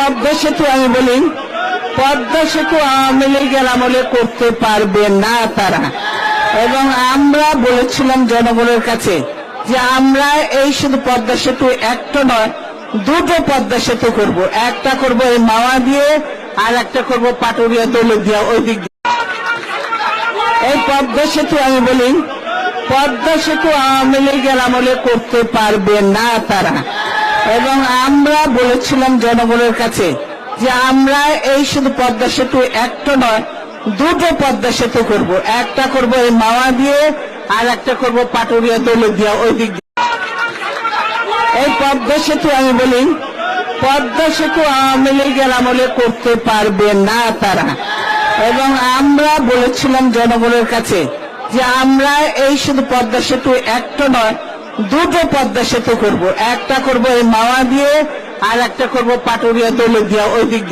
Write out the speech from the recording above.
পদ্মা সেতু আমি বলি, পদ্মা সেতু আওয়ামী লীগের আমলে করতে পারবে না তারা। এবং আমরা বলেছিলাম জনগণের কাছে যে আমরা এই শুধু পদ্মা সেতু একটা নয়, দুটো পদ্মা সেতু করব। একটা করব এই মাওয়া দিয়ে, আর একটা করব পাটুরিয়া দৌলতদিয়া ওই দিক দিয়ে। এই পদ্মা সেতু আমি বলি, পদ্মা সেতু আওয়ামী লীগের আমলে করতে পারবে না তারা। এবং আমরা বলেছিলাম জনগণের কাছে যে আমরা এই শুধু পদ্মা সেতু একটা নয়, দুটো পদ্মা সেতু করব। একটা করব এই মাওয়া দিয়ে, আর একটা করব পাটুরিয়া দৌলতদিয়া ওই দিক দিয়ে। এই পদ্মা সেতু আমি বলি, পদ্মা সেতু আওয়ামী লীগের আমলে করতে পারবে না তারা। এবং আমরা বলেছিলাম জনগণের কাছে যে আমরা এই শুধু পদ্মা সেতু একটা নয়, দুটো পদ্মা সেতু করব। একটা করব এই মাওয়া দিয়ে, আর একটা করব পাটুরিয়া দৌলতদিয়া ওই দিক দিয়ে।